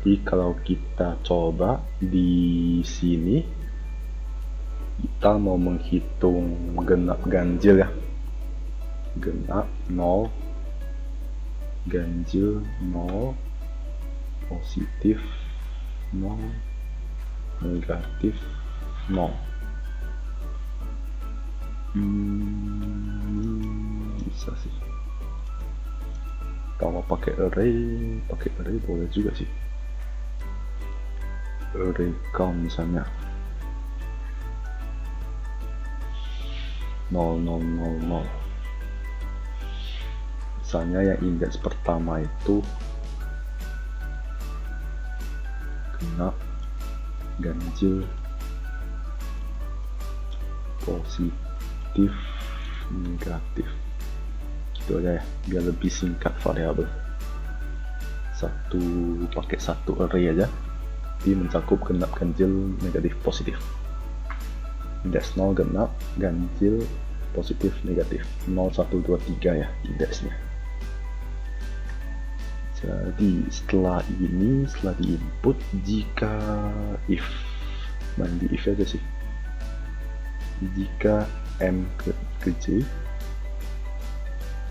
Berarti kalau kita coba di sini, kita mau menghitung genap ganjil ya. Genap 0, ganjil 0, positif 0, negatif 0. Bisa sih. Kalau pakai array boleh juga sih. Array count misalnya 0000. Misalnya yang indeks pertama itu genap, ganjil, positif, negatif. Gitu aja ya, biar lebih singkat variabel. Pakai satu array aja, di mencakup genap, ganjil, negatif, positif. Indeks 0 genap, ganjil, positif, negatif. 0, 1, 2, 3 ya indeksnya. Jadi setelah di input, jika if, main di if aja sih, jika m ke j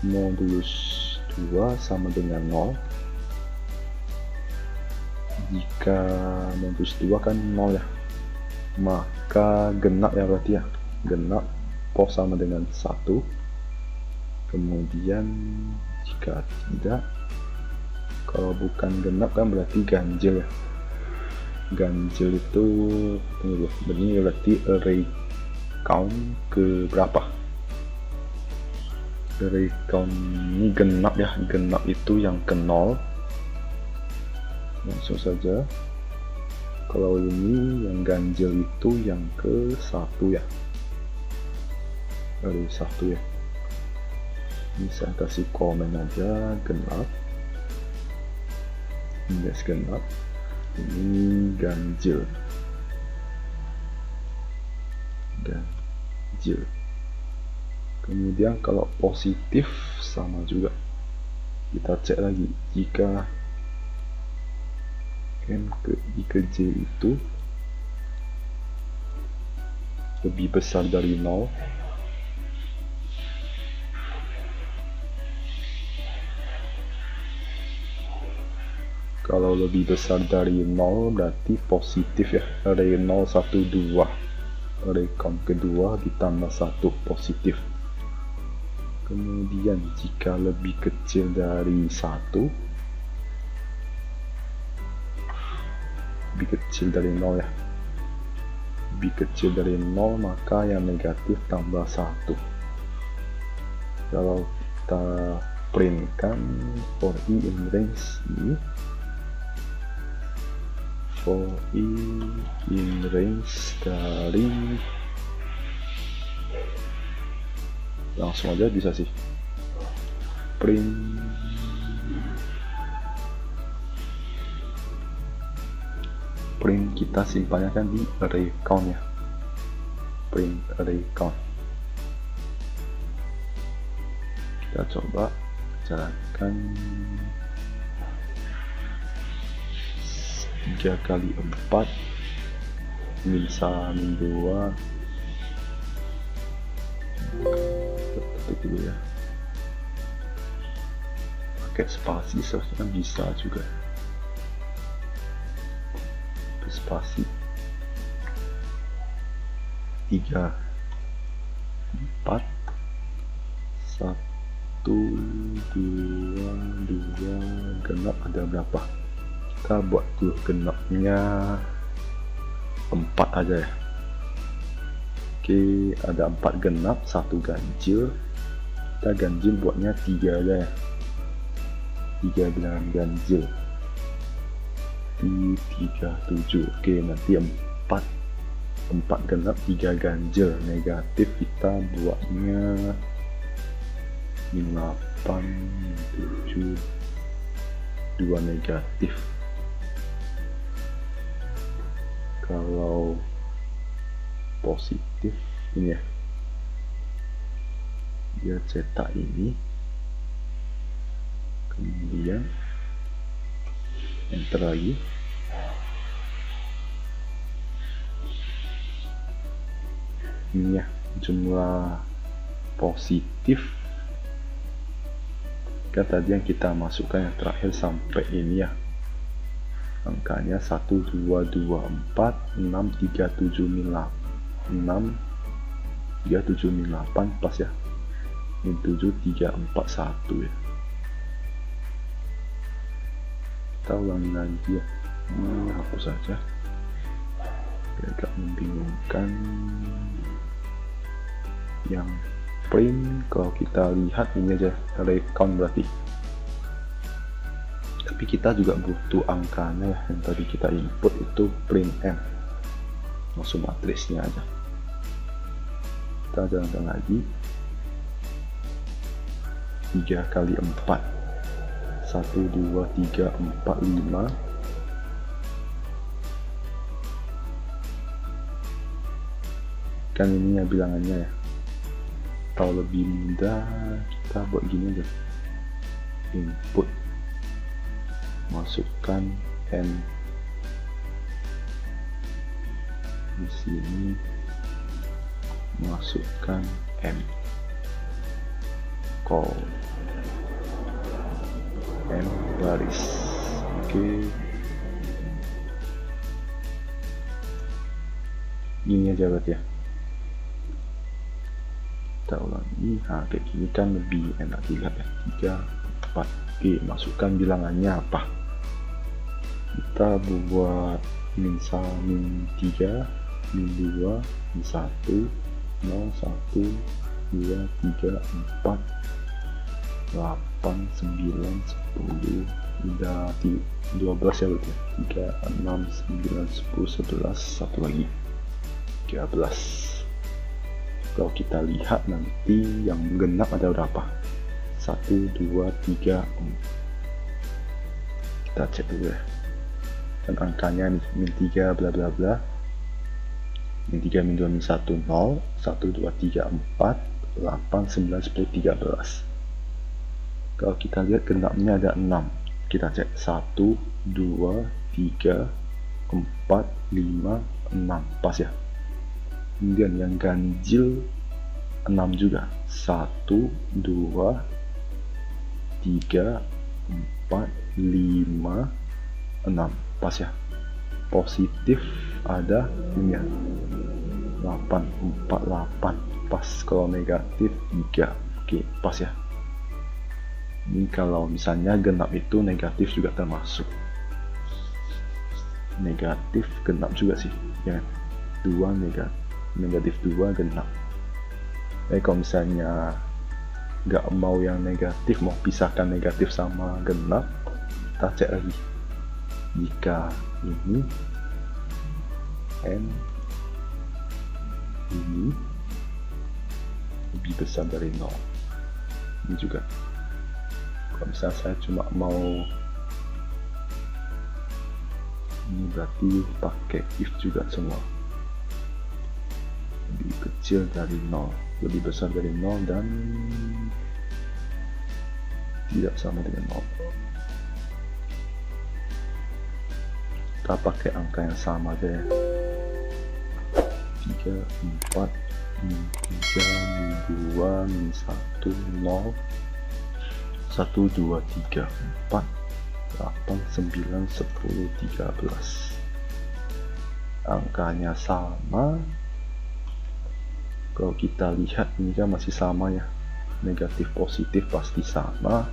modulus 2 sama dengan 0, jika modulus 2 kan 0 ya, maka genap ya, berarti ya genap pos sama dengan 1. Kemudian jika tidak, kalau bukan genap kan berarti ganjil ya. Ganjil itu ini berarti array count ke berapa? Array count ini genap ya, genap itu yang ke 0. Langsung saja. Kalau ini yang ganjil itu yang ke 1 ya. Array 1 ya. Ini saya kasih komen aja genap. Indeks genap, ini ganjil. Kemudian kalau positif sama juga, kita cek lagi, jika m ke j itu lebih besar dari 0, kalau lebih besar dari 0 berarti positif ya, array 0, 1, 2, array count kedua ditambah 1 positif. Kemudian jika lebih kecil dari 1, lebih kecil dari 0 ya, lebih kecil dari 0, maka yang negatif tambah 1. Kalau kita printkan for i in range ini, for i in range dari, langsung aja bisa sih print kita simpannya kan di array count ya, print array count. Kita coba jalankan 3 kali 4 min 2 ketik dulu ya, pakai spasi seharusnya bisa juga, spasi 3 4 1 2 genap ada berapa? Kita buat dulu genapnya 4 aja ya. Oke, ada 4 genap, 1 ganjil. Kita ganjil buatnya 3 aja ya, 3 bilangan ganjil di 37. Oke, nanti 4 genap 3 ganjil, negatif kita buatnya 8 7 2 negatif. Kalau positif ini ya, dia cetak ini, kemudian enter lagi, ini ya, jumlah positif kan tadi yang kita masukkan yang terakhir sampai ini ya, angkanya 1, 2, 2, 4, 6, 3, 7, 6, 3, 7, 8 pas ya, ini 7, 3, 4, 1 ya. Kita ulangi lagi ya, hapus saja, agak membingungkan. Yang print kalau kita lihat ini aja recount berarti, tapi kita juga butuh angkanya ya, yang tadi kita input itu print n, langsung matriksnya aja. Kita jalankan lagi, 3 kali 4, 1, 2, 3, 4, 5, kan ini ya bilangannya ya. Kalau lebih mudah kita buat gini aja, input masukkan n, di sini masukkan m, call m baris. Oke, ini aja berarti ya. Kita ulangi, nah kayak gini kan lebih enak dilihat ya. 3, 4, oke, masukkan bilangannya apa, kita buat min 1, min 3, min 2, min 1, 0, 1, 2, 3, 4, 8, 9, 10, udah 12 ya berarti, 3, 6, 9, 10, 11, satu lagi 13. Kalau kita lihat nanti yang genap ada berapa, 1, 2, 3, 4. Kita cek dulu ya, dan angkanya nih, min 3 bla bla bla, min 3, min 2, min 1, 0, 1, 2, 3, 4, 8, 9, 10, 13. Kalau kita lihat genapnya ada 6, kita cek 1, 2, 3, 4, 5, 6, pas ya. Kemudian yang ganjil 6 juga, 1, 2, 3, 4, 5, 6, pas ya. Positif ada ini ya, 8, 4, 8, pas. Kalau negatif 3, oke, pas ya. Ini kalau misalnya genap itu negatif juga termasuk, negatif genap juga sih ya, 2 negatif 2 genap. Kalau misalnya nggak mau yang negatif, mau pisahkan negatif sama genap, kita cek lagi, jika ini n ini lebih besar dari 0, ini juga. Kalau misalnya saya cuma mau ini, berarti pakai if juga semua, lebih kecil dari 0, lebih besar dari 0, dan tidak sama dengan 0. Kita pakai angka yang sama aja ya, 3, 4, min 3, min 2, min 1, 0, 1, 2, 3, 4, 8, 9, 10, 13. Angkanya sama. Kalau kita lihat ini kan masih sama ya, negatif positif pasti sama.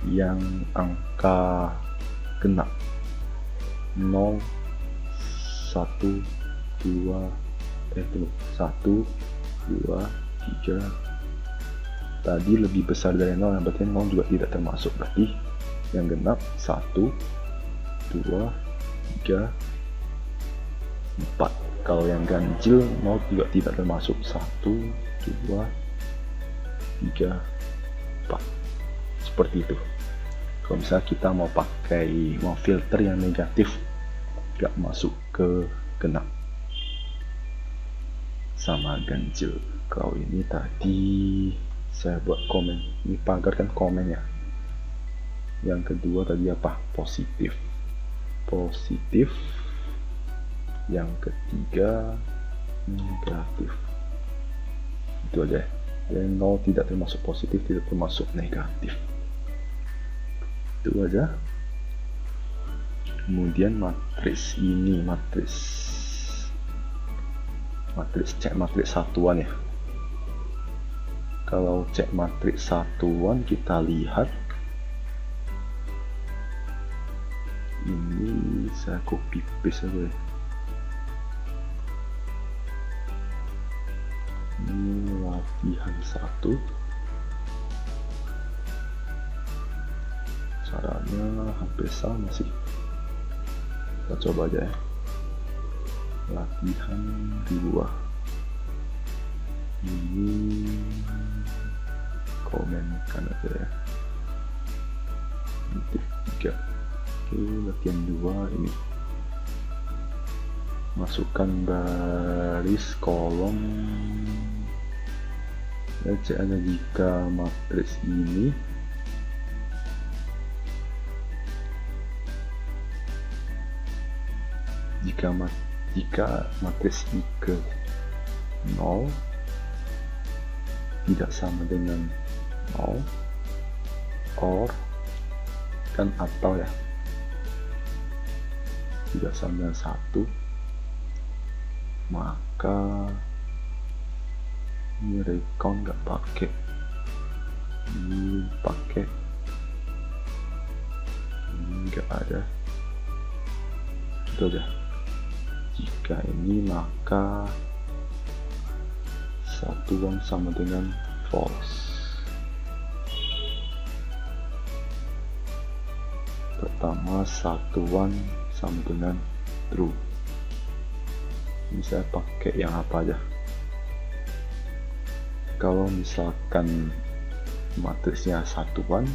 Yang angka genap 0, 1, 2, 1, 2, 3 tadi lebih besar dari 0, yang berarti 0 juga tidak termasuk. Berarti yang genap 1, 2, 3, 4. Kalau yang ganjil 0 juga tidak termasuk, 1, 2, 3, 4. Seperti itu. Kalau misalnya kita mau pakai, mau filter yang negatif, gak masuk ke genap sama ganjil. Kalau ini tadi saya buat komen, ini pagar kan komen ya. Yang kedua tadi apa? Positif. Positif. Yang ketiga negatif. Itu aja. Yang 0 tidak termasuk positif, tidak termasuk negatif. Itu aja. Kemudian matriks ini, cek matriks satuan ya. Kalau cek matriks satuan, kita lihat ini, saya copy paste aja ya. Ini latihan 1. Caranya hampir sama sih, kita coba aja ya. Latihan 2 ini komenkan aja ya. Titik 3. Oke, latihan 2 ini masukkan baris kolom ya. Cek aja jika matriks ini jika matriks I ke 0 tidak sama dengan 0, or kan atau ya, tidak sama dengan 1, maka ini recon nggak pakai, ini pakai, ini nggak ada. Itu aja. Jika ini maka satuan sama dengan false. Pertama, satuan sama dengan true. Ini saya pakai yang apa aja. Kalau misalkan matriksnya satuan,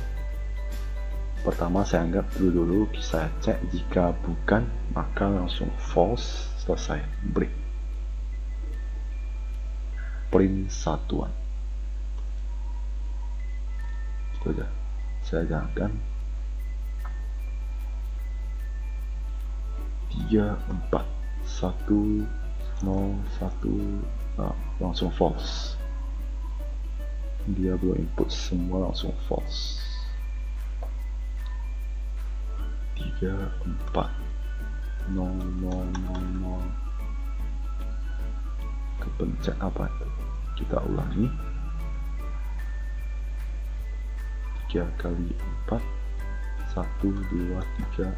pertama saya anggap true dulu, saya cek, jika bukan maka langsung false, selesai, break, print satuan. Itu aja. Saya jalankan 3, 4, 1, 0, 1, nah, langsung false. Dia belum input, semua langsung false. 3, 4, 0, 0, 0, 0. Kepencet apa itu? Kita ulangi. 3 kali 4, 1, 2, 3.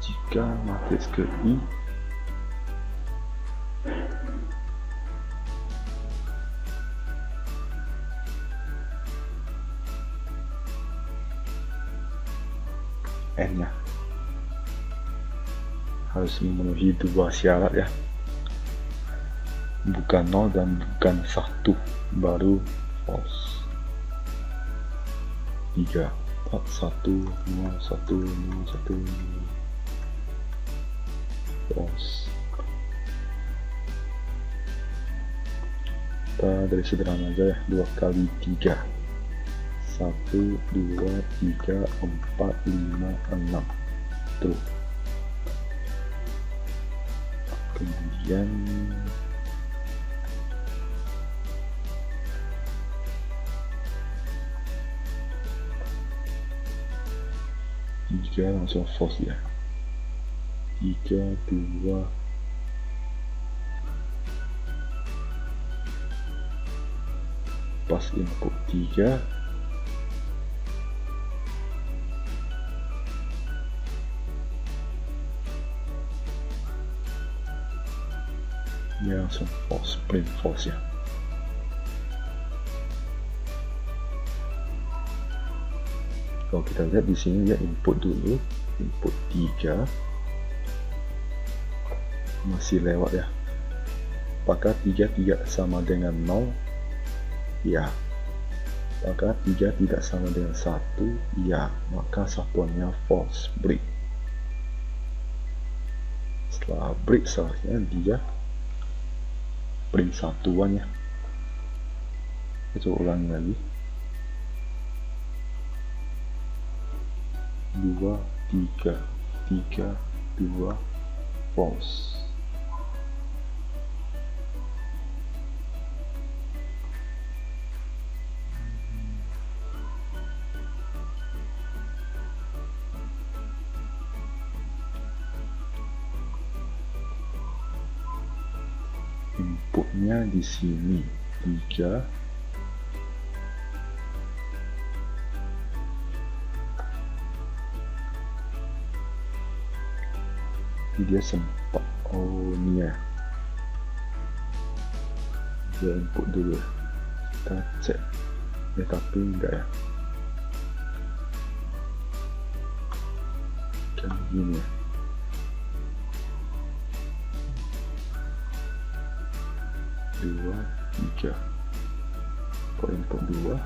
Jika matriks ke I N nya harus memenuhi 2 syarat ya, bukan 0 dan bukan 1, baru false. 3, 4, 1, 0, 1, 0, 1, false. Kita dari sederhana aja ya, 2 kali 3, 1, 2, 3, 4, 5, 6, true. Kemudian tiga langsung false ya. 3, 2, pas input 3, dia langsung false, print false ya. Kalau kita lihat di sini dia input dulu, input 3 masih lewat ya. Apakah 3 tidak sama dengan 0? Ya. Apakah 3 tidak sama dengan 1? Ya. Maka satuannya false, break. Setelah break seharusnya dia print satuan ya. Kita ulangi lagi. 2, 3, 3, 2, false. inputnya di sini 3, dia sempat ini ya, dia input dulu, kita cek ya, tapi enggak ya, kan gini ya, dua, 3, kok input 2,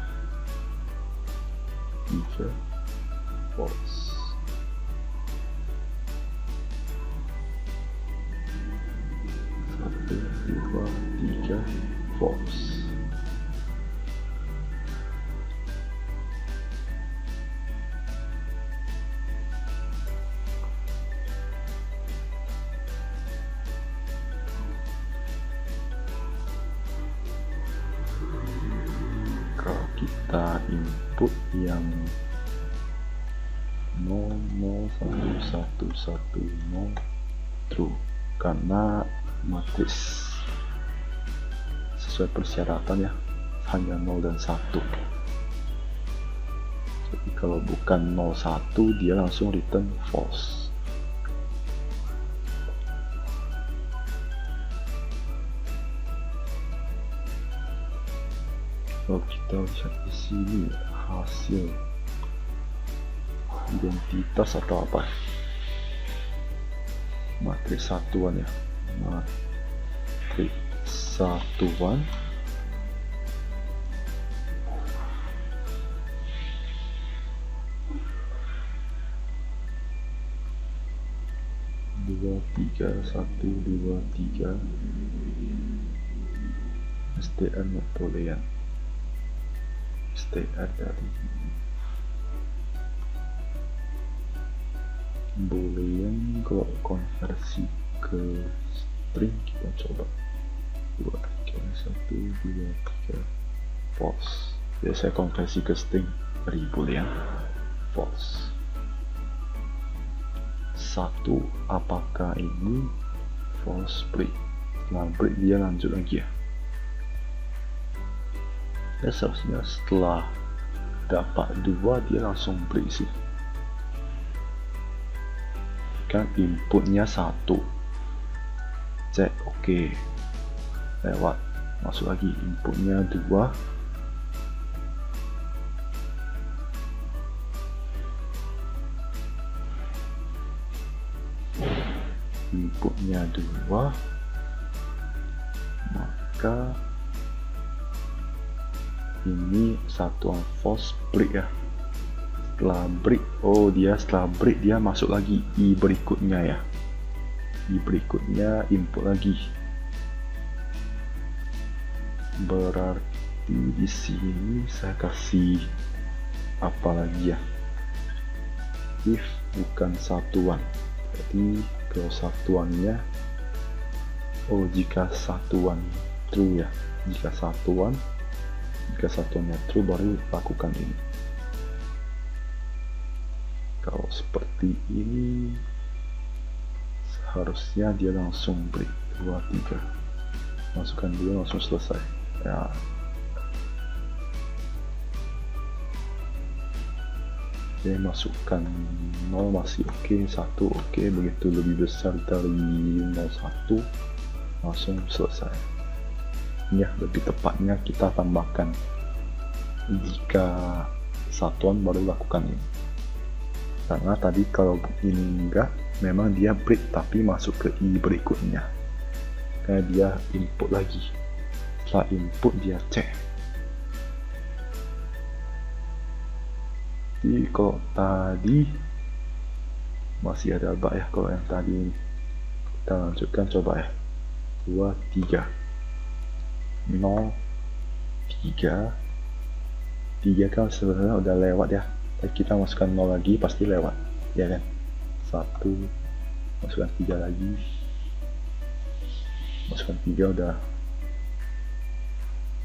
3, false. Dua, 3, false. Kalau kita input yang 0, 0, 1, 1, 1, 0, true, karena matriks sesuai persyaratan ya, hanya 0 dan 1. Jadi kalau bukan 0, 1 dia langsung return false. Kalau kita lihat di sini hasil identitas atau apa, matriks satuan ya, matriks satuan dua, 3, 1, 2, 3 STR Boolean, STR dari Boolean. Kalau konversi ke string kita coba 2, 3, 1, 2, 3 false. Jadi saya konversi ke string dari Boolean false. 1, apakah ini false break? Setelah break dia lanjut lagi ya. Ya seharusnya setelah dapat 2 dia langsung break sih. Kan inputnya 1, cek oke, lewat, masuk lagi, inputnya 2, inputnya 2, maka ini satuan false break ya. Setelah break, oh dia setelah break dia masuk lagi i berikutnya ya, i berikutnya input lagi. Berarti di sini saya kasih apa lagi ya, if bukan satuan. Jadi kalau satuannya, oh jika satuan true ya, jika satuannya true baru lakukan ini. Kalau seperti ini seharusnya dia langsung break 2, 3, masukkan 2 langsung selesai ya. Oke, masukkan 0 masih oke, 1 oke, begitu lebih besar dari 0, 1 langsung selesai ya. Lebih tepatnya kita tambahkan jika satuan baru lakukan ini, karena tadi kalau ini enggak, memang dia break tapi masuk ke i berikutnya, karena dia input lagi. Setelah input dia cek. Jadi kalau tadi masih ada bug ya, kalau yang tadi ini kita lanjutkan coba ya, 2, 3, 0, 3 kan sebenarnya udah lewat ya. Kita masukkan 0 lagi pasti lewat ya kan, 1 masukkan 3 lagi, masukkan 3 udah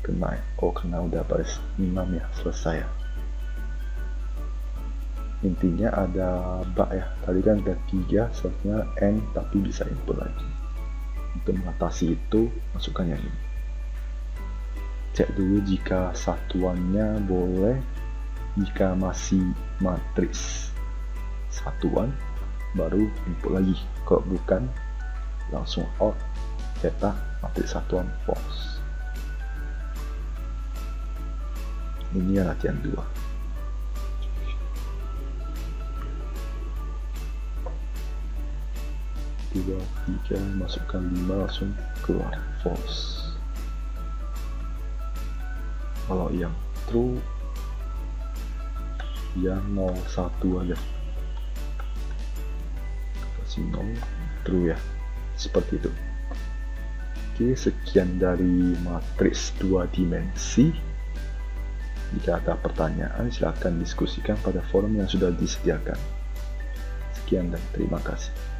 kena ya. Oh kena, udah baris 6 ya, selesai ya. Intinya ada bug ya, tadi kan ada 3 seharusnya n tapi bisa input lagi. Untuk mengatasi itu, masukkan yang ini. Cek dulu jika satuannya boleh. Jika masih matriks satuan, baru input lagi. Kalau bukan, langsung out, cetak matriks satuan false. Ini yang latihan 2. Dua, 3, masukkan 5, langsung keluar false. Kalau yang true, yang 01 aja, kasih 0, true ya, seperti itu. Oke, sekian dari matriks 2 dimensi. Jika ada pertanyaan, silakan diskusikan pada forum yang sudah disediakan. Sekian dan terima kasih.